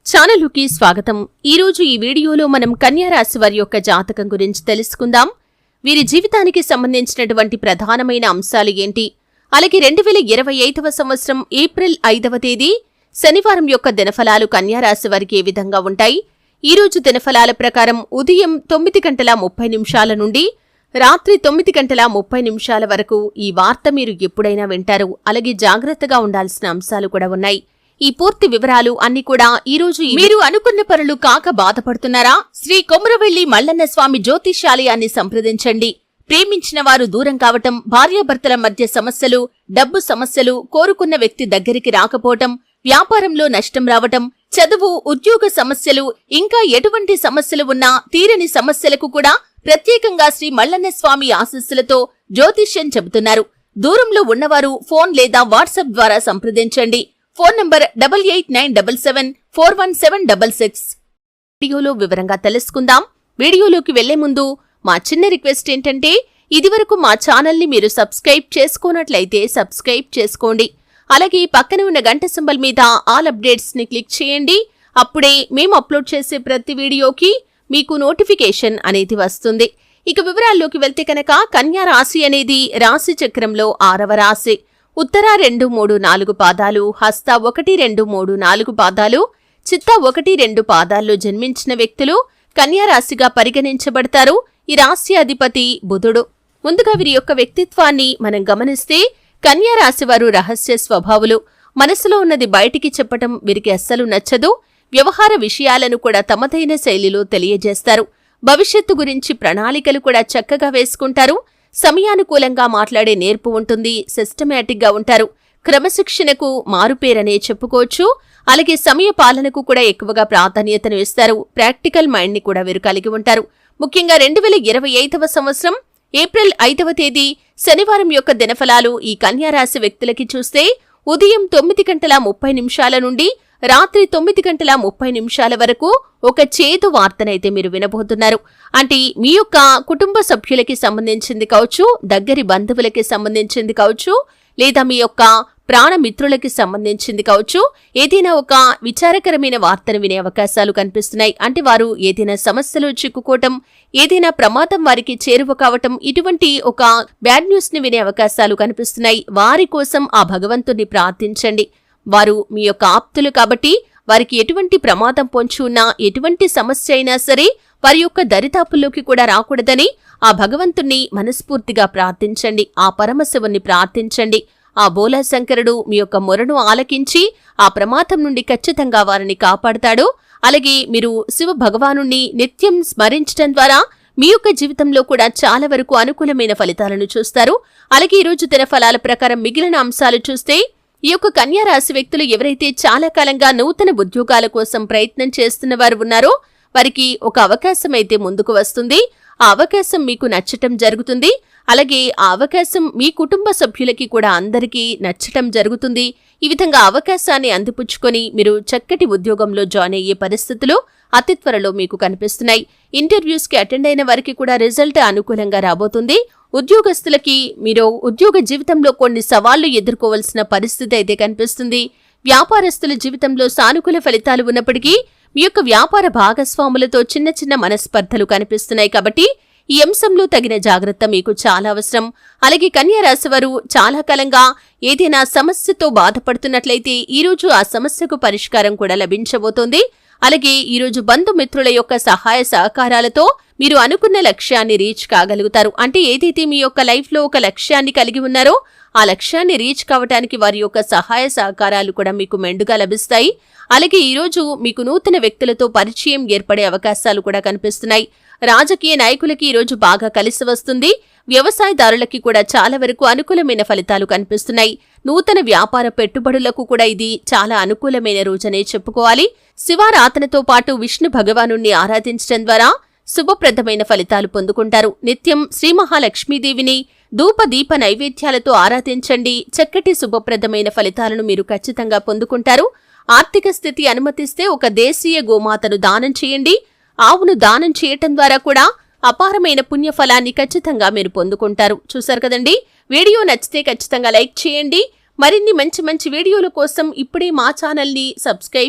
ఛానలుకి స్వాగతం. ఈరోజు ఈ వీడియోలో మనం కన్యా రాశి వారి యొక్క జాతకం గురించి తెలుసుకుందాం. వీరి జీవితానికి సంబంధించినటువంటి ప్రధానమైన అంశాలు ఏంటి, అలాగే 2025వ సంవత్సరం ఏప్రిల్ 5వ తేదీ శనివారం యొక్క దినఫలాలు కన్యా రాశి వారికి ఏ విధంగా ఉంటాయి. ఈరోజు దినఫలాల ప్రకారం ఉదయం 9:30 నుండి రాత్రి 9:30 వరకు ఈ వార్త మీరు ఎప్పుడైనా వింటారు. అలాగే జాగ్రత్తగా ఉండాల్సిన అంశాలు కూడా ఉన్నాయి. ఈ పూర్తి వివరాలు అన్ని కూడా ఈరోజు మీరు అనుకున్న పనులు కాక బాధపడుతున్నారా? శ్రీ కొమురవెల్లి మల్లన్న స్వామి జ్యోతిష్యాలయాన్ని సంప్రదించండి. ప్రేమించిన వారు దూరం కావటం, భార్యాభర్తల మధ్య సమస్యలు, డబ్బు సమస్యలు, కోరుకున్న వ్యక్తి దగ్గరికి రాకపోవటం, వ్యాపారంలో నష్టం రావటం, చదువు, ఉద్యోగ సమస్యలు, ఇంకా ఎటువంటి సమస్యలు ఉన్నా తీరని సమస్యలకు కూడా ప్రత్యేకంగా శ్రీ మల్లన్న స్వామి ఆశీస్సులతో జ్యోతిష్యం చెబుతున్నారు. దూరంలో ఉన్నవారు ఫోన్ లేదా వాట్సాప్ ద్వారా సంప్రదించండి. Phone number 8897741766. వీడియోలో వివరంగా తెలుసుకుందాం. వీడియోలోకి వెళ్లే ముందు మా చిన్న రిక్వెస్ట్ ఏంటంటే, ఇదివరకు మా ఛానల్ని మీరు సబ్స్క్రైబ్ చేసుకోనట్లయితే సబ్స్క్రైబ్ చేసుకోండి. అలాగే పక్కన ఉన్న గంట సింబల్ మీద ఆల్ అప్డేట్స్ ని క్లిక్ చేయండి. అప్పుడే మేము అప్లోడ్ చేసే ప్రతి వీడియోకి మీకు నోటిఫికేషన్ అనేది వస్తుంది. ఇక వివరాల్లోకి వెళ్తే కనుక, కన్యా రాశి అనేది రాశి చక్రంలో 6వ రాశి. ఉత్తర 2, 3, 4 పాదాలు, హస్త 1, 2, 3, 4 పాదాలు, చిత్త 1, 2 పాదాల్లో జన్మించిన వ్యక్తులు కన్యా రాశిగా పరిగణించబడతారు. ఈ రాశి అధిపతి బుధుడు. ముందుగా వీరి యొక్క వ్యక్తిత్వాన్ని మనం గమనిస్తే, కన్యా రాశి వారు రహస్య స్వభావులు. మనసులో ఉన్నది బయటికి చెప్పటం వీరికి అస్సలు నచ్చదు. వ్యవహార విషయాలను కూడా తమదైన శైలిలో తెలియజేస్తారు. భవిష్యత్తు గురించి ప్రణాళికలు కూడా చక్కగా వేసుకుంటారు. సమయానుకూలంగా మాట్లాడే నేర్పు ఉంటుంది. సిస్టమేటిక్ గా ఉంటారు. క్రమశిక్షణకు మారుపేరనే చెప్పుకోవచ్చు. అలాగే సమయ పాలనకు కూడా ఎక్కువగా ప్రాధాన్యతను ఇస్తారు. ప్రాక్టికల్ మైండ్ ని కూడా వీరు కలిగి ఉంటారు. ముఖ్యంగా 2025వ సంవత్సరం ఏప్రిల్ 5వ తేదీ శనివారం యొక్క దినఫలాలు ఈ కన్యా రాశి వ్యక్తులకి చూస్తే, ఉదయం 9:30 నుండి రాత్రి 9:30 వరకు ఒక చేదు వార్తనైతే మీరు వినబోతున్నారు. అంటే మీ యొక్క కుటుంబ సభ్యులకి సంబంధించింది కావచ్చు, దగ్గరి బంధువులకి సంబంధించింది కావచ్చు, లేదా మీ యొక్క ప్రాణమిత్రులకి సంబంధించింది కావచ్చు, ఏదైనా ఒక విచారకరమైన వార్తను వినే అవకాశాలు కనిపిస్తున్నాయి. అంటే వారు ఏదైనా సమస్యలో చిక్కుకోవటం, ఏదైనా ప్రమాదం వారికి చేరువ కావటం, ఇటువంటి ఒక బ్యాడ్ న్యూస్ ని వినే అవకాశాలు కనిపిస్తున్నాయి. వారి కోసం ఆ భగవంతుణ్ణి ప్రార్థించండి. వారు మీ యొక్క ఆప్తులు కాబట్టి వారికి ఎటువంటి ప్రమాదం పొంచి ఉన్నా, ఎటువంటి సమస్య అయినా సరే వారి యొక్క దరిదాపుల్లోకి కూడా రాకూడదని ఆ భగవంతుణ్ణి మనస్ఫూర్తిగా ప్రార్థించండి. ఆ పరమశివుణ్ణి ప్రార్థించండి. ఆ బోలాశంకరుడు మీ యొక్క మొరను ఆలకించి ఆ ప్రమాదం నుండి ఖచ్చితంగా వారిని కాపాడతాడు. అలాగే మీరు శివ భగవానుణ్ణి నిత్యం స్మరించడం ద్వారా మీ యొక్క జీవితంలో కూడా చాలా వరకు అనుకూలమైన ఫలితాలను చూస్తారు. అలాగే ఈరోజు దినఫలాల ప్రకారం మిగిలిన అంశాలు చూస్తే, ఈ యొక్క కన్యా రాశి వ్యక్తులు ఎవరైతే చాలా కాలంగా నూతన ఉద్యోగాల కోసం ప్రయత్నం చేస్తున్న వారు ఉన్నారో, వారికి ఒక అవకాశం అయితే ముందుకు వస్తుంది. ఆ అవకాశం మీకు నచ్చటం జరుగుతుంది. అలాగే ఆ అవకాశం మీ కుటుంబ సభ్యులకి కూడా అందరికీ నచ్చటం జరుగుతుంది. ఈ విధంగా అవకాశాన్ని అందిపుచ్చుకొని మీరు చక్కటి ఉద్యోగంలో జాయిన్ అయ్యే పరిస్థితులు అతి త్వరలో మీకు కనిపిస్తున్నాయి. ఇంటర్వ్యూస్ కి అటెండ్ అయిన వారికి కూడా రిజల్ట్ అనుకూలంగా రాబోతుంది. ఉద్యోగస్తులకి మీరు ఉద్యోగ జీవితంలో కొన్ని సవాళ్లు ఎదుర్కోవాల్సిన పరిస్థితి అయితే కనిపిస్తుంది. వ్యాపారస్తుల జీవితంలో సానుకూల ఫలితాలు ఉన్నప్పటికీ మీ యొక్క వ్యాపార భాగస్వాములతో చిన్న చిన్న మనస్పర్ధలు కనిపిస్తున్నాయి. కాబట్టి ఈ అంశంలో తగిన జాగ్రత్త మీకు చాలా అవసరం. అలాగే కన్యా రాశి వారు చాలా కాలంగా ఏదైనా సమస్యతో బాధపడుతున్నట్లయితే ఈరోజు ఆ సమస్యకు పరిష్కారం కూడా లభించబోతోంది. అలాగే ఈరోజు బంధుమిత్రుల యొక్క సహాయ సహకారాలతో మీరు అనుకున్న లక్ష్యాన్ని రీచ్ కాగలుగుతారు. అంటే ఏదైతే మీ యొక్క లైఫ్ లో ఒక లక్ష్యాన్ని కలిగి ఉన్నారో ఆ లక్ష్యాన్ని రీచ్ కావడానికి వారి యొక్క సహాయ సహకారాలు కూడా మీకు మెండుగా లభిస్తాయి. అలాగే ఈరోజు మీకు నూతన వ్యక్తులతో పరిచయం ఏర్పడే అవకాశాలు కూడా కనిపిస్తున్నాయి. రాజకీయ నాయకులకి ఈరోజు బాగా కలిసి వస్తుంది. వ్యవసాయదారులకి కూడా చాలా వరకు అనుకూలమైన ఫలితాలు కనిపిస్తున్నాయి. నూతన వ్యాపార పెట్టుబడులకు కూడా ఇది చాలా అనుకూలమైన రోజనే చెప్పుకోవాలి. శివారాధనతో పాటు విష్ణు భగవానుణ్ణి ఆరాధించడం ద్వారా శుభప్రదమైన ఫలితాలు పొందుకుంటారు. నిత్యం శ్రీ మహాలక్ష్మీదేవిని ధూప దీప నైవేద్యాలతో ఆరాధించండి. చక్కటి శుభప్రదమైన ఫలితాలను మీరు ఖచ్చితంగా పొందుకుంటారు. ఆర్థిక స్థితి అనుమతిస్తే ఒక దేశీయ గోమాతను దానం చేయండి. ఆవును దానం చేయటం ద్వారా కూడా అపారమైన పుణ్యఫలాన్ని ఖచ్చితంగా మీరు పొందుకుంటారు. చూశారు కదండి. వీడియో నచ్చితే ఖచ్చితంగా లైక్ చేయండి. మరిన్ని మంచి మంచి వీడియోల కోసం ఇప్పుడే మా ఛానల్ని సబ్స్క్రైబ్